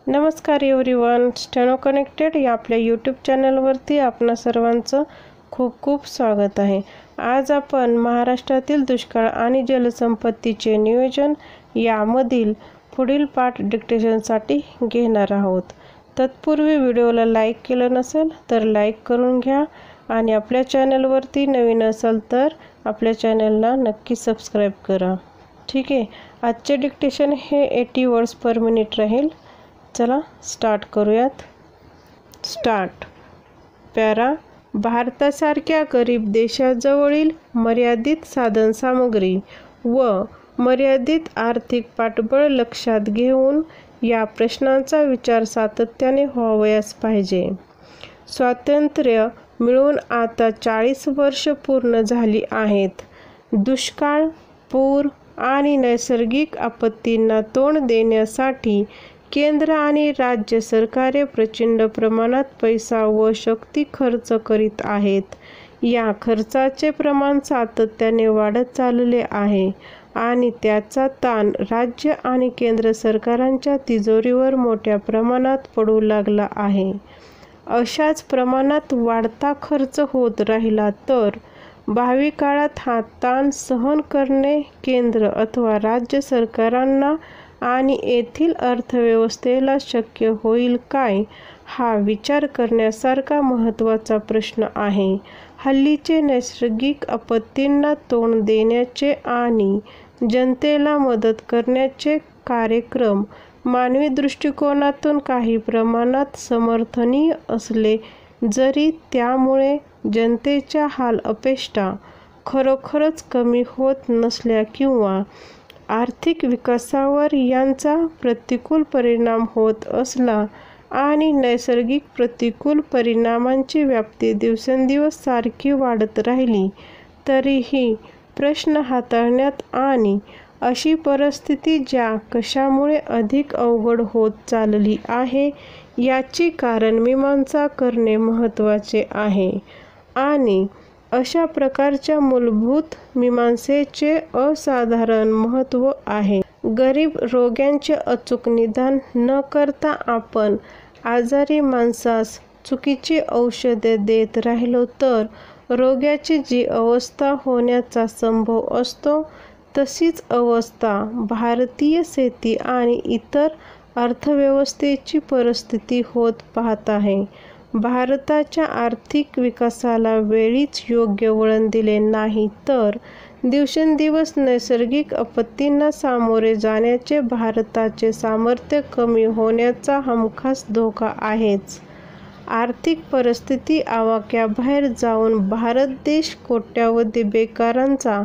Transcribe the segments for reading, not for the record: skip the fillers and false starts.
नमस्कार everyone, steno connected या आपल्या यूट्यूब चॅनलवरती आपणा सर्वांचं खूप खूप स्वागत आहे। आज आपण महाराष्ट्रातील दुष्काळ आणि जलसंपत्तीचे नियोजन यामधील पुढील पाठ डिक्टेशनसाठी घेणार आहोत। तत्पूर्वी व्हिडिओला लाईक केलं नसेल तर लाईक करून घ्या आणि आपल्या चॅनलवरती नवीन असाल तर आपल्या चॅनलला नक्की सबस्क्राईब करा। ठीक आहे, आजचे डिक्टेशन हे 80 वर्ड्स पर मिनिट राहील। चला स्टार्ट करूयात। स्टार्ट। पॅरा, भारतासारख्या गरीब देशाजवळील मर्यादित साधनसामग्री व मर्यादित आर्थिक पाठबळ लक्षात घेऊन या प्रश्नांचा विचार सातत्याने व्हावयास पाहिजे। स्वातंत्र्य मिळून आता 40 वर्ष पूर्ण झाली आहेत। दुष्काळ, पूर आणि नैसर्गिक आपत्तींना तोंड देण्यासाठी केंद्र आणि राज्य सरकारे प्रचंड प्रमाणात पैसा व शक्ती खर्च करीत आहेत। या खर्चाचे प्रमाण सातत्याने वाढत चालले आहे आणि त्याचा ताण राज्य आणि केंद्र सरकारांच्या तिजोरीवर मोठ्या प्रमाणात पडू लागला आहे। अशाच प्रमाणात वाढता खर्च होत राहिला तर भावी काळात हा ताण सहन करणे केंद्र अथवा राज्य सरकारांना आणि येथील अर्थव्यवस्थेला शक्य होईल काय, हा विचार करण्यासारखा महत्त्वाचा प्रश्न आहे। हल्लीचे नैसर्गिक आपत्तींना तोंड देण्याचे आणि जनतेला मदत करण्याचे कार्यक्रम मानवी दृष्टिकोनातून काही प्रमाणात समर्थनीय असले जरी त्यामुळे जनतेच्या हालअपेष्टा खरोखरच कमी होत नसल्या किंवा आर्थिक विकासावर यांचा प्रतिकूल परिणाम होत असला आणि नैसर्गिक प्रतिकूल परिणामांची व्याप्ती दिवसेंदिवस सारखी वाढत राहिली तरीही प्रश्न हाताळण्यात आणि अशी परिस्थिती ज्या कशामुळे अधिक अवघड होत चालली आहे याची कारणमीमांसा करणे महत्त्वाचे आहे आणि अशा प्रकारच्या मूलभूत मीमांसेचे असाधारण महत्त्व आहे। गरीब रोग्यांचे अचूक निदान न करता आपण आजारी माणसास चुकीची औषधे देत राहिलो तर रोग्याची जी अवस्था होण्याचा संभव असतो तशीच अवस्था भारतीय शेती आणि इतर अर्थव्यवस्थेची परिस्थिती होत पाहत आहे। भारताच्या आर्थिक विकासाला वेळीच योग्य वळण दिले नाही तर दिवसेंदिवस नैसर्गिक आपत्तींना सामोरे जाण्याचे भारताचे सामर्थ्य कमी होण्याचा हमखास धोका आहेच। आर्थिक परिस्थिती आवाक्याबाहेर जाऊन भारत देश कोट्यावधी बेकारांचा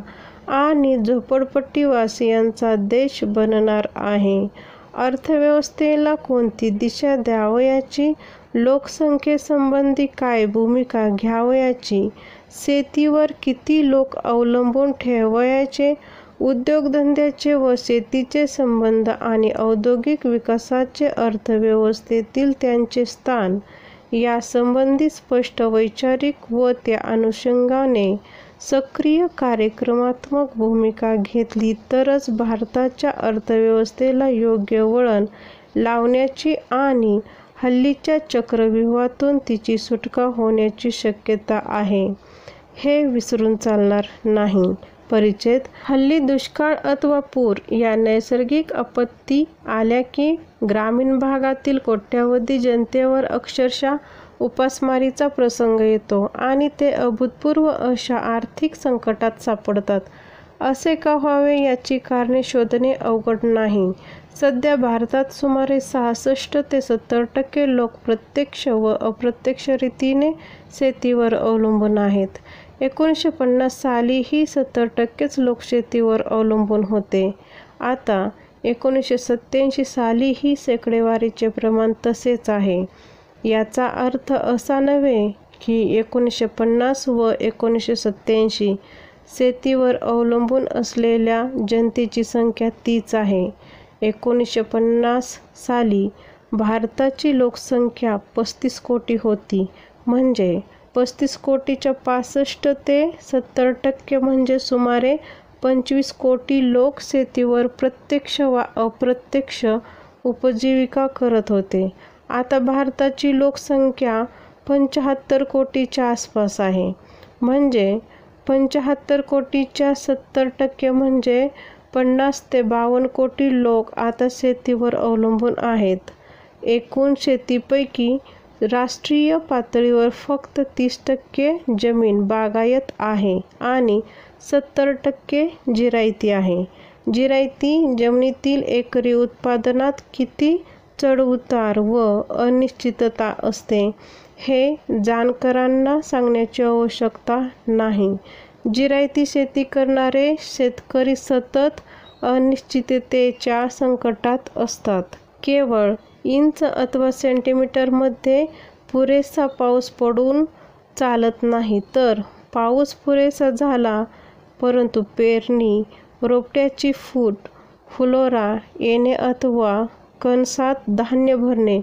आणि झोपडपट्टीवासियांचा देश बनणार आहे। अर्थव्यवस्थेला कोणती दिशा द्यावयाची, लोकसंख्येसंबंधी काय भूमिका घ्यावयाची, शेतीवर किती लोक अवलंबून ठेवायचे, उद्योगधंद्याचे व शेतीचे संबंध आणि औद्योगिक विकासाचे अर्थव्यवस्थेतील त्यांचे स्थान यासंबंधी स्पष्ट वैचारिक व त्या अनुषंगाने सक्रिय कार्यक्रमात्मक भूमिका घेतली तरच भारताच्या अर्थव्यवस्थेला योग्य वळण लावण्याची आणि हल्लीच्या चक्रव्यूहातून तिची सुटका होण्याची शक्यता आहे, हे विसरून चालणार नाही। परिच्छेद। हल्ली दुष्काळ अथवा पूर या नैसर्गिक आपत्ती आल्या की ग्रामीण भागातील कोट्यावधी जनतेवर अक्षरशः उपासमारीचा प्रसंग येतो आणि ते अभूतपूर्व अशा आर्थिक संकटात सापडतात। असे का व्हावे याची कारणे शोधणे अवघड नाही। सध्या भारतात सुमारे 66 ते 70% लोक प्रत्यक्ष व अप्रत्यक्ष रीतीने शेतीवर अवलंबून आहेत। 1950 साली ही 70%च लोक शेतीवर अवलंबून होते। आता 1987 साली ही आकडेवारीचे प्रमाण तसेच आहे। याचा अर्थ असा नव्हे की 1950 व 1987 शेतीवर अवलंबून असलेल्या जनतेची संख्या तीच आहे। 1950 साली भारताची लोकसंख्या 35 कोटी होती, म्हणजे 35 कोटीच्या 65 ते 70% म्हणजे सुमारे 25 कोटी लोक शेतीवर प्रत्यक्ष वा अप्रत्यक्ष उपजीविका करत होते. आता भारताची लोकसंख्या 75 कोटीच्या आसपास आहे. म्हणजे 75 कोटीच्या 70% म्हणजे 50 ते 52 कोटी लोक आता शेतीवर अवलंबून आहेत. एकूण शेतीपैकी राष्ट्रीय पातळीवर फक्त 30% जमीन बागायत आहे आणि 70% जिरायती आहे. जिरायती जमिनीतील एकरी उत्पादनात किती चढउतार व अनिश्चितता असते हे जाणकारांना सांगण्याची आवश्यकता नाही. जिरायती शेती करणारे शेतकरी सतत अनिश्चिततेच्या संकटात असतात. केवळ इंच अथवा सेंटीमीटरमध्ये पुरेसा पाऊस पडून चालत नाही, तर पाऊस पुरेसा झाला परंतु पेरणी, रोपट्याची फुलोरा येणे अथवा कणसात धान्य भरणे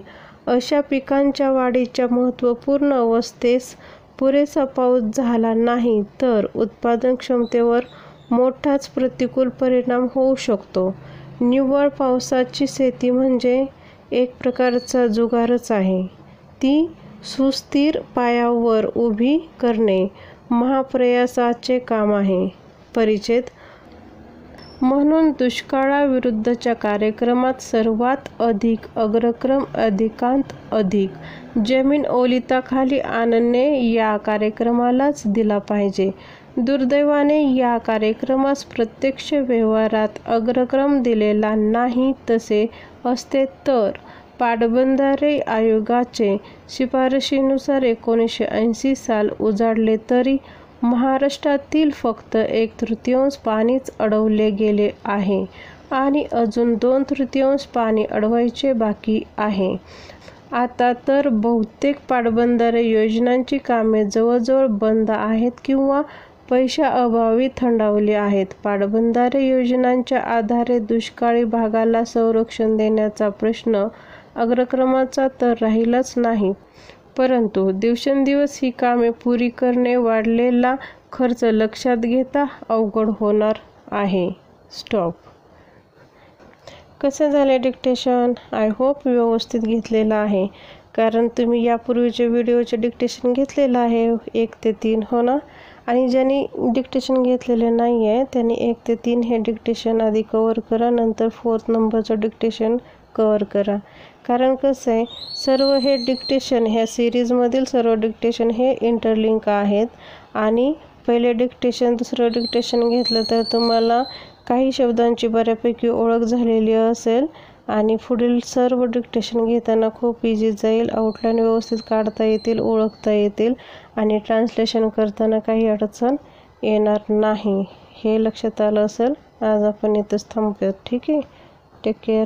अशा पिकांच्या वाढीच्या महत्त्वपूर्ण अवस्थेस पुरेसा पाऊस झाला नाही तर उत्पादन क्षमतेवर मोठाच प्रतिकूल परिणाम होऊ शकतो. निव्वळ पावसाची शेती म्हणजे एक प्रकारचा जुगारच आहे. ती सुस्थिर पायावर उभी करणे महाप्रयासाचे काम आहे. परिच्छेद. म्हणून दुष्काळाविरुद्धच्या कार्यक्रमात सर्वात अधिक अग्रक्रम अधिकांत अधिक जमीन ओलिताखाली आणणे या कार्यक्रमालाच दिला पाहिजे. दुर्दैवाने या कार्यक्रमास प्रत्यक्ष व्यवहारात अग्रक्रम दिलेला नाही. तसे असते तर पाटबंधारे आयोगाचे शिफारशीनुसार 1980 साल उजाडले तरी महाराष्ट्रातील फक्त 1/3 पाणीच अडवले गेले आहे आणि अजून 2/3 पाणी अडवायचे बाकी आहे. आता तर बहुतेक पाटबंधारे योजनांची कामे जवळजवळ बंद आहेत किंवा पैशाअभावी थंडावली आहेत. पाटबंधारे योजनांच्या आधारे दुष्काळी भागाला संरक्षण देण्याचा प्रश्न अग्रक्रमाचा तर राहिलाच नाही, परंतु दिवसेंदिवस ही कामे पुरी करणे वाढलेला खर्च लक्षात घेता अवघड होणार आहे. स्टॉप. कसे झाले डिक्टेशन? आय होप व्यवस्थित घेतलेलं आहे, कारण तुम्ही यापूर्वीचे व्हिडिओचे डिक्टेशन घेतलेलं आहे 1 ते 3, हो ना? आणि ज्यांनी डिक्टेशन घेतलेले नाही आहे त्यांनी 1 ते 3 हे डिक्टेशन आधी कवर करा, नंतर 4th नंबरचं डिक्टेशन कवर करा. कारण कसं आहे, सर्व हे डिक्टेशन ह्या सिरीजमधील सर्व डिक्टेशन हे इंटरलिंक आहेत आणि पहिले डिक्टेशन दुसरं डिक्टेशन घेतलं तर तुम्हाला काही शब्दांची बऱ्यापैकी ओळख झालेली असेल आणि पुढील सर्व डिक्टेशन घेताना खूप इझी जाईल. आउटलाईन व्यवस्थित काढता येतील, ओळखता येतील आणि ट्रान्सलेशन करताना काही अडचण येणार नाही. हे लक्षात आलं असेल. आज आपण इथंच थांबूयात. ठीक आहे. Take care.